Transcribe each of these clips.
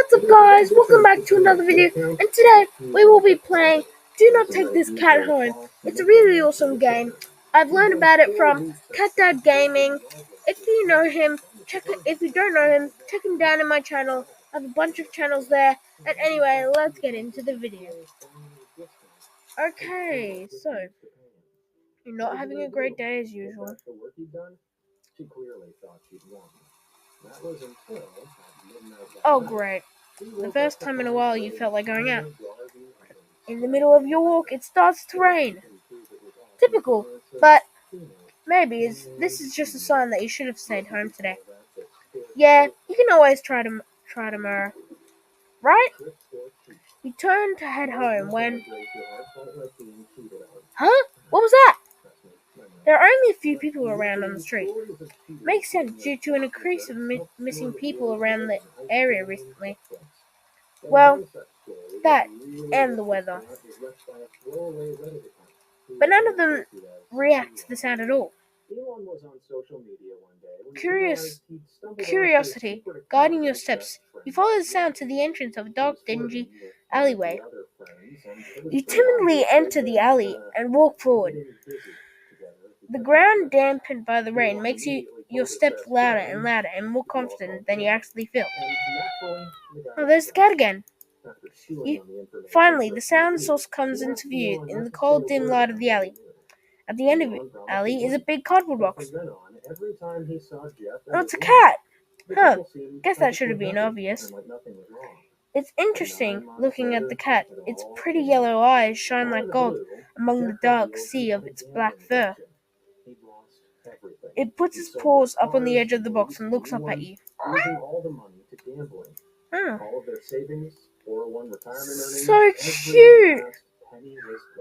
What's up, guys? Welcome back to another video, and today we will be playing Do Not Take This Cat Home. It's a really awesome game. I've learned about it from Cat Dad Gaming. If you know him, check it. If you don't know him, check him down in my channel. I have a bunch of channels there. And anyway, let's get into the video. Okay, so you're not having a great day as usual. Oh, great. The first time in a while you felt like going out. In the middle of your walk, it starts to rain. Typical, but maybe this is just a sign that you should have stayed home today. Yeah, you can always try tomorrow. Right? You turn to head home when... Huh? What was that? There are only a few people around on the street. Makes sense due to an increase of missing people around the area recently. Well, that and the weather. But none of them react to the sound at all. Curiosity guiding your steps, you follow the sound to the entrance of a dark, dingy alleyway. You timidly enter the alley and walk forward. The ground dampened by the rain makes your steps louder and louder and more confident than you actually feel. Oh, there's the cat again. Finally, the sound source comes into view in the cold, dim light of the alley. At the end of the alley is a big cardboard box. Oh, it's a cat! Huh, guess that should have been obvious. It's interesting looking at the cat. Its pretty yellow eyes shine like gold among the dark sea of its black fur. It puts its paws up on the edge of the box and looks up at you. So cute!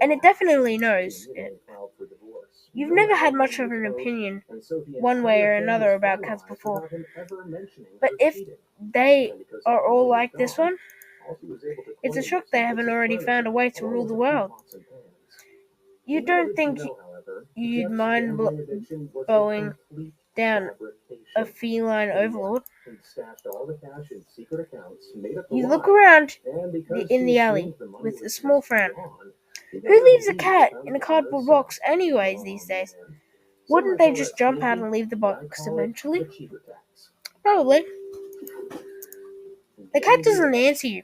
And it definitely knows it. You've never had much of an opinion, one way or another, about cats before. But if they are all like this one, it's a shock they haven't already found a way to rule the world. You don't think you'd mind bowing down a feline overlord? You look around in the alley with a small frown. Who leaves a cat in a cardboard box anyways these days? Wouldn't they just jump out and leave the box eventually? Probably. The cat doesn't answer you.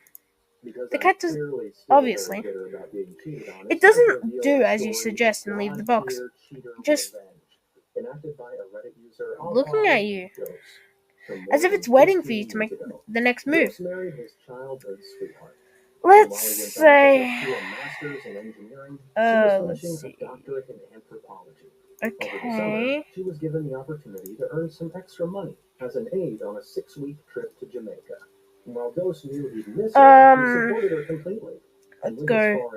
The cat does, obviously. It doesn't do as you suggest and leave the box. Just looking at you, as if it's waiting for you to make the next move. Let's say... let's see. Okay. She was given the opportunity to earn some extra money as an aide on a 6-week trip to Jamaica. While Ghost knew he'd miss her, he supported her completely. Let's go.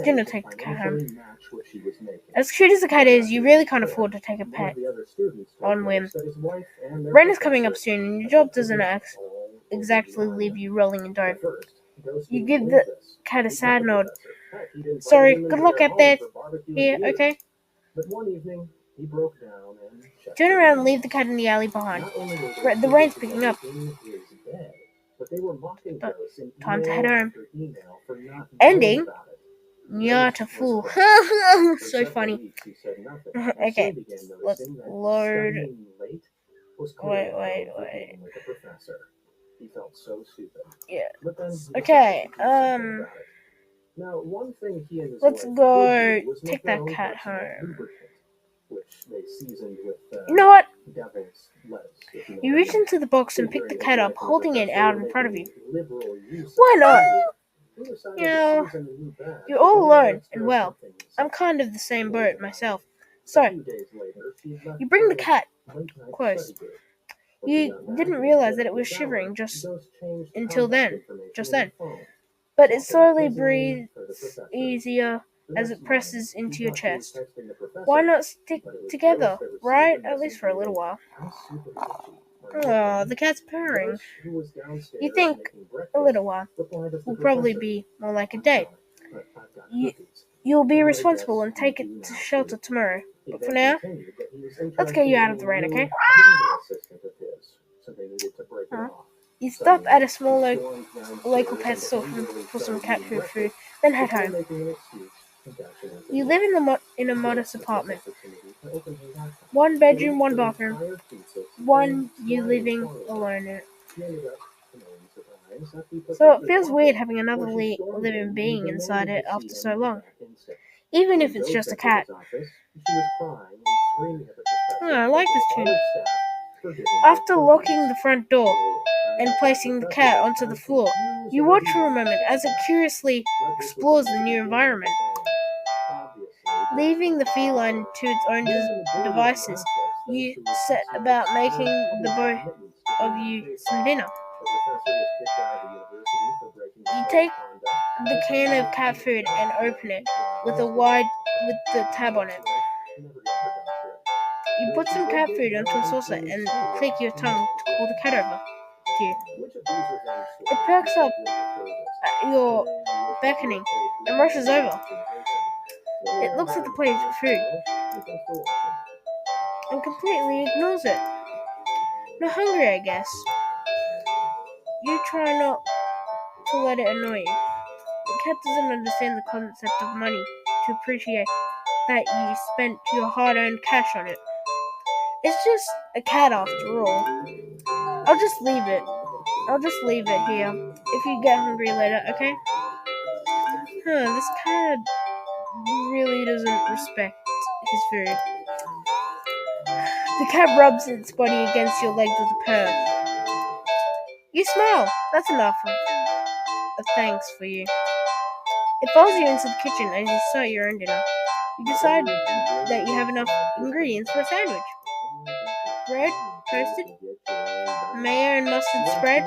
Gonna take the cat home. As cute as the cat is, you really can't afford to take a pet on whim. Rain is coming up soon, and your job doesn't exactly leave you rolling in dough. You give the cat a sad nod. Sorry, good luck out there. Here, okay? Turn around and leave the cat in the alley behind. The rain's picking up. Time to head home. Ending? Not a fool. So funny. Okay, let's load. Wait. Yeah. Okay, let's go take that cat home. You know what? You reach into the box and pick the cat up, holding it out in front of you. Why not? You know, you're all alone, and well, I'm kind of the same boat myself. So, you bring the cat close. You didn't realize that it was shivering just then. But it slowly breathes easier as it presses into your chest. Why not stick together, right? At least for a little while. Oh, the cat's purring. You think a little while will probably be more like a day. You'll be responsible and take it to shelter tomorrow. But for now, let's get you out of the rain, okay? Huh? You stop at a small local pet store for some cat food, then head home. You live in a modest apartment. 1 bedroom, 1 bathroom. You living alone in it. So it feels weird having another living being inside it after so long. Even if it's just a cat. I like this tune. After locking the front door and placing the cat onto the floor, you watch for a moment as it curiously explores the new environment. Leaving the feline to its own devices, you set about making the both of you some dinner. You take the can of cat food and open it with the tab on it. You put some cat food onto a saucer and click your tongue to call the cat over to you. It perks up at your beckoning and rushes over. It looks at the plate of food and completely ignores it. Not hungry, I guess. You try not to let it annoy you. The cat doesn't understand the concept of money to appreciate that you spent your hard-earned cash on it. It's just a cat after all. I'll just leave it here. If you get hungry later, okay? This cat really doesn't respect his food. The cat rubs its body against your legs with a purr. You smile. That's enough of thanks for you. It follows you into the kitchen as you start your own dinner. You decide that you have enough ingredients for a sandwich. Bread, toasted, mayo and mustard spread,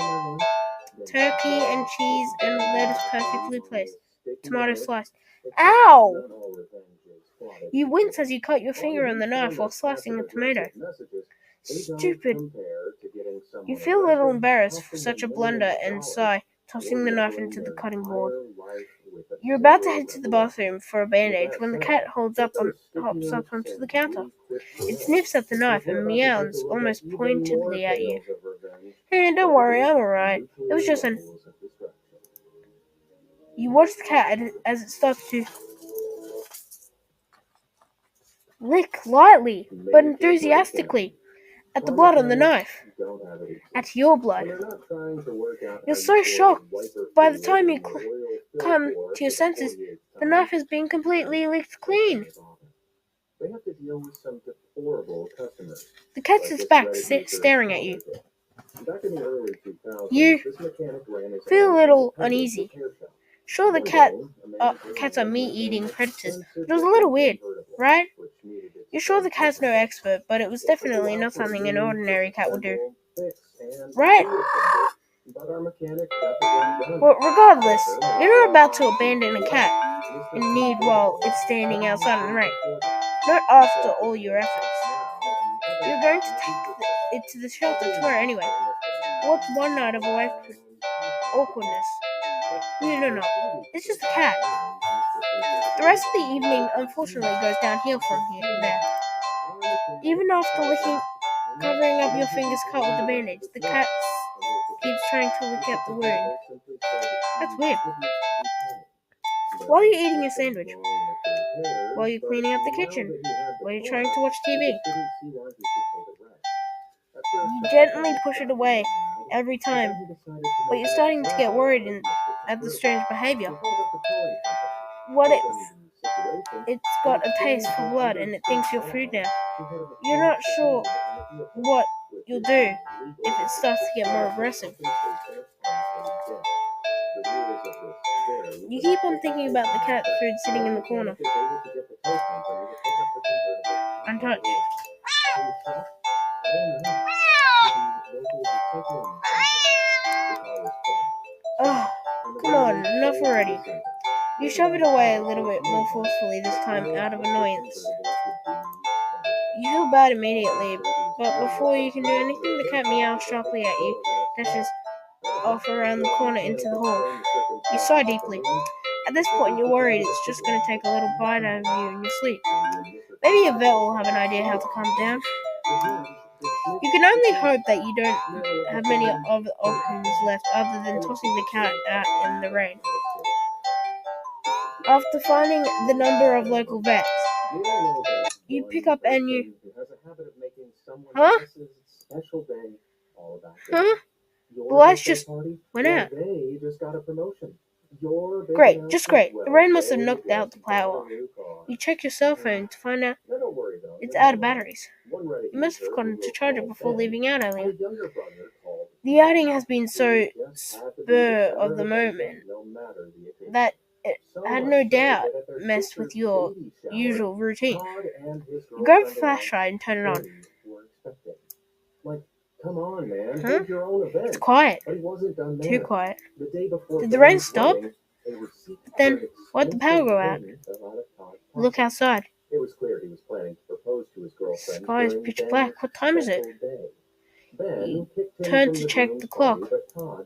turkey and cheese and lettuce perfectly placed, tomato sliced. Ow! You wince as you cut your finger on the knife while slicing a tomato. Stupid. You feel a little embarrassed for such a blunder and sigh, tossing the knife into the cutting board. You're about to head to the bathroom for a bandage when the cat hops up onto the counter. It sniffs at the knife and meows almost pointedly at you. Hey, don't worry, I'm alright. It was just You watch the cat as it starts to lick lightly, but enthusiastically, at the blood on the knife. At your blood. You're so shocked. By the time you come to your senses, the knife has been completely licked clean. The cat sits back, staring at you. You feel a little uneasy. Sure, the cats are meat-eating predators, but it was a little weird, right? You're sure the cat's no expert, but it was definitely not something an ordinary cat would do. Right? Well, regardless, you're not about to abandon a cat in need while it's standing outside in the rain. Not after all your efforts. You're going to take it to the shelter tomorrow anyway. What's one night of awkwardness? No. It's just a cat. The rest of the evening, unfortunately, goes downhill from there. Even after covering up your fingers cut with the bandage, the cat keeps trying to lick at the wound. That's weird. While you're eating your sandwich, while you're cleaning up the kitchen, while you're trying to watch TV, you gently push it away every time, but you're starting to get worried at the strange behavior. What if it's got a taste for blood and it thinks you're food now? You're not sure what you'll do if it starts to get more aggressive. You keep on thinking about the cat food sitting in the corner, untouched. Oh, come on, enough already. You shove it away a little bit more forcefully this time out of annoyance. You feel bad immediately, but before you can do anything, the cat meows sharply at you, dashes off around the corner into the hall. You sigh deeply. At this point, you're worried it's just going to take a little bite out of you in your sleep. Maybe a vet will have an idea how to calm down. You can only hope that you don't have many other options left other than tossing the cat out in the rain. After finding the number of local vets, you pick up and you... Huh? Huh? The lights just went out. Great, just great. The rain must have knocked out the power. You check your cell phone to find out it's out of batteries. You must have forgotten to charge it before leaving out earlier. The outing has been so spur of the moment that it had no doubt messed with your usual routine. You grab a flashlight and turn it on. Huh? It's quiet. Too quiet. Did the rain stop? But then, why'd the power go out? Look outside. The sky is pitch black. What time is it? You turn to check the clock. The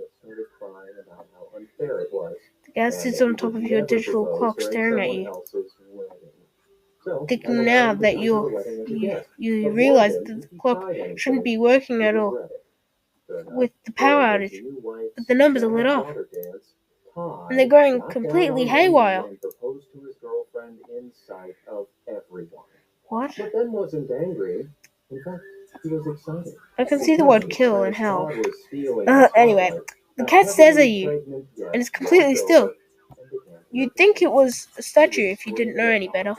guy sits on top of your digital clock staring at you. Thinking now that you realize that the clock shouldn't be working at all with the power outage, but the numbers are lit off, and they're going completely haywire. What? I can see the word kill in hell. Anyway, the cat stares at you, and is completely still. You'd think it was a statue if you didn't know any better.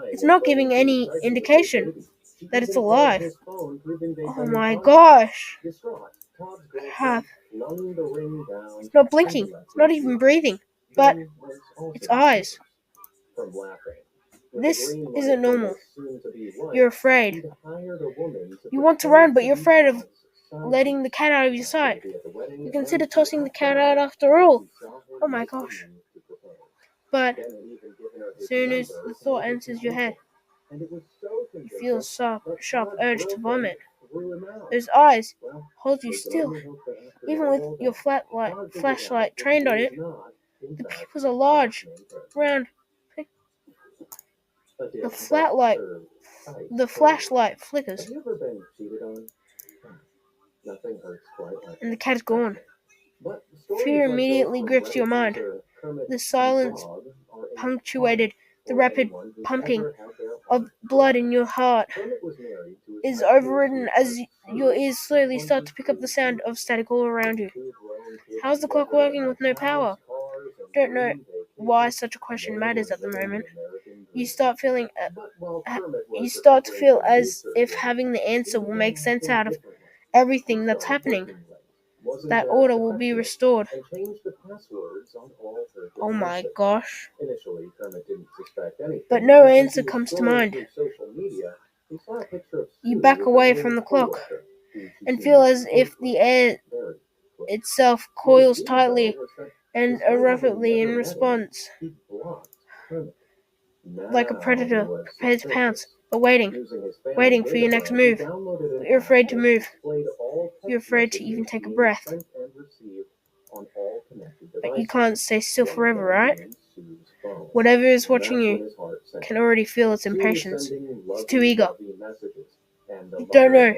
It's not giving any indication that it's alive. Oh my gosh! Crap. It's not blinking. It's not even breathing. But its eyes. This isn't normal. You're afraid. You want to run, but you're afraid of letting the cat out of your sight. You consider tossing the cat out after all. Oh my gosh. But as soon as the thought enters your head, you feel a sharp urge to vomit. Those eyes hold you still. Even with your flashlight trained on it, the pupils are large, round. The flashlight flickers, and the cat is gone. Fear immediately grips your mind. The silence punctuated the rapid pumping of blood in your heart is overridden as your ears slowly start to pick up the sound of static all around you. How's the clock working with no power? Don't know why such a question matters at the moment. You start to feel as if having the answer will make sense out of everything that's happening. That order will be restored. Oh my gosh. But no answer comes to mind. You back away from the clock and feel as if the air itself coils tightly and rapidly in response, like a predator prepared to pounce, but waiting for your next move. But you're afraid to move. You're afraid to even take a breath. But you can't stay still forever, right? Whatever is watching you can already feel its impatience. It's too eager. You don't know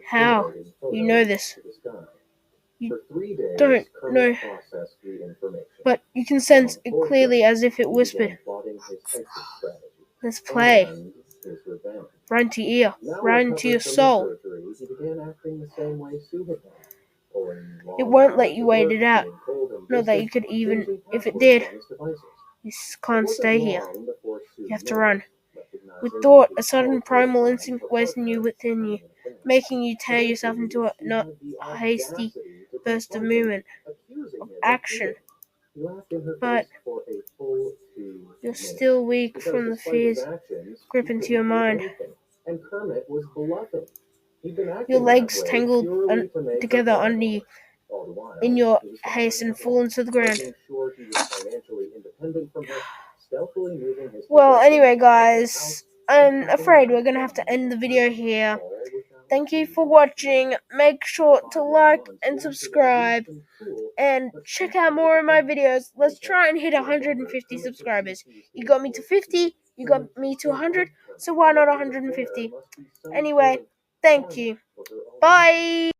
how you know this. You don't know, but you can sense it clearly as if it whispered, "Let's play." Right into your ear, right into your soul. It won't let you wait it out. Not that you could even, if it did. You can't stay here. You have to run. With thought, a sudden primal instinct wakes you within you, making you tear yourself into a not hasty burst of movement, of action. But you're still weak from the fears grip into your mind. Your legs tangled together under you in your haste and fall into the ground. Well, anyway, guys, I'm afraid we're going to have to end the video here. Thank you for watching. Make sure to like and subscribe and check out more of my videos. Let's try and hit 150 subscribers. You got me to 50, you got me to 100, So why not 150? Anyway, thank you. Bye!